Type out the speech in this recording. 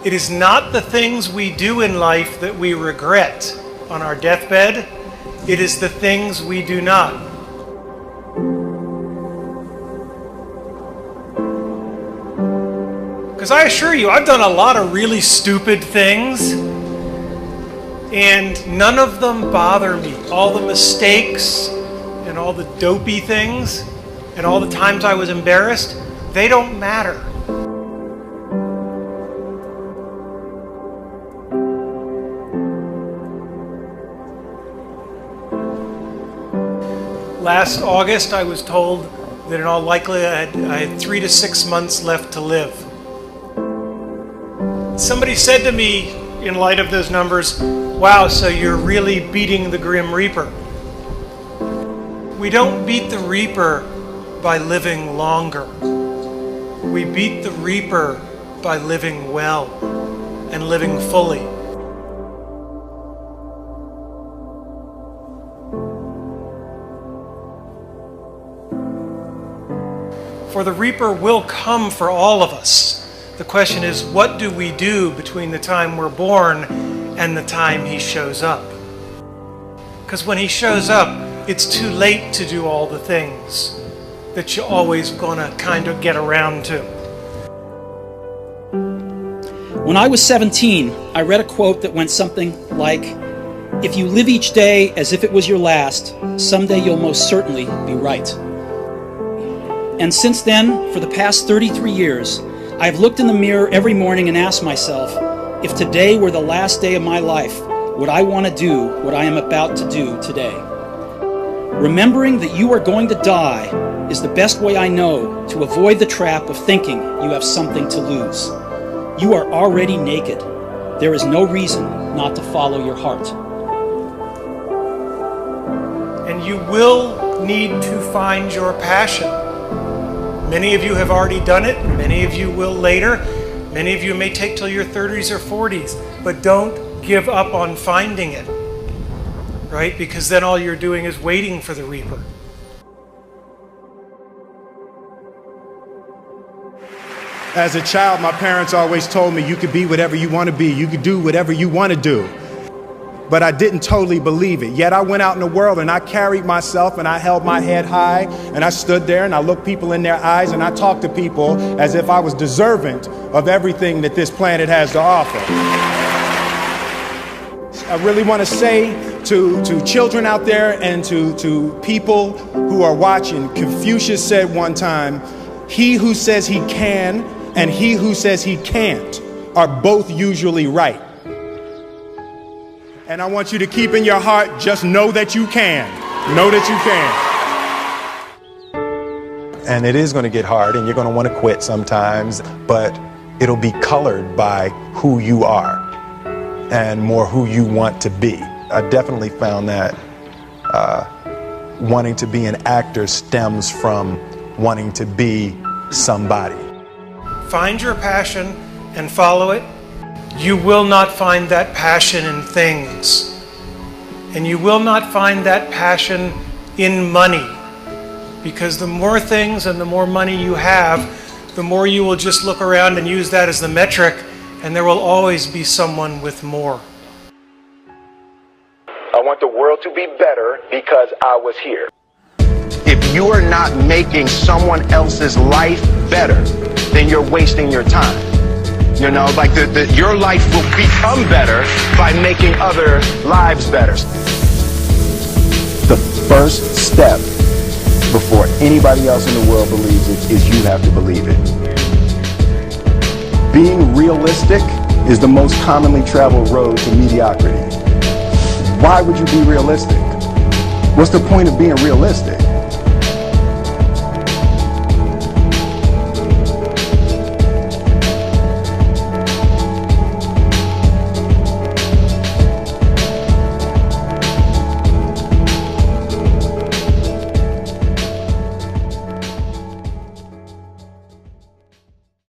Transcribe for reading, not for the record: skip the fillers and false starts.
It is not the things we do in life that we regret on our deathbed. It is the things we do not. Because I assure you, I've done a lot of really stupid things, and none of them bother me. All the mistakes and all the dopey things and all the times I was embarrassed, they don't matter. Last August, I was told that in all likelihood I had 3 to 6 months left to live. Somebody said to me, in light of those numbers, "Wow, so you're really beating the Grim Reaper." We don't beat the Reaper by living longer. We beat the Reaper by living well and living fully. For the Reaper will come for all of us. The question is, what do we do between the time we're born and the time he shows up? Because when he shows up, it's too late to do all the things that you're always gonna kind of get around to. When I was 17, I read a quote that went something like, "If you live each day as if it was your last, someday you'll most certainly be right." And since then, for the past 33 years, I've looked in the mirror every morning and asked myself, if today were the last day of my life, would I want to do what I am about to do today? Remembering that you are going to die is the best way I know to avoid the trap of thinking you have something to lose. You are already naked. There is no reason not to follow your heart. And you will need to find your passion. Many of you have already done it. Many of you will later. Many of you may take till your 30s or 40s. But don't give up on finding it, right? Because then all you're doing is waiting for the Reaper. As a child, my parents always told me you could be whatever you want to be. You could do whatever you want to do. But I didn't totally believe it. Yet I went out in the world and I carried myself and I held my head high and I stood there and I looked people in their eyes and I talked to people as if I was deserving of everything that this planet has to offer. I really want to say to children out there and to people who are watching, Confucius said one time, "He who says he can and he who says he can't are both usually right." And I want you to keep in your heart, just know that you can. Know that you can. And it is going to get hard and you're going to want to quit sometimes, but it'll be colored by who you are and more who you want to be. I definitely found that wanting to be an actor stems from wanting to be somebody. Find your passion and follow it. You will not find that passion in things. And you will not find that passion in money. Because the more things and the more money you have, the more you will just look around and use that as the metric, and there will always be someone with more. I want the world to be better because I was here. If you are not making someone else's life better, then you're wasting your time. You know, like your life will become better by making other lives better. The first step before anybody else in the world believes it is you have to believe it. Being realistic is the most commonly traveled road to mediocrity. Why would you be realistic? What's the point of being realistic?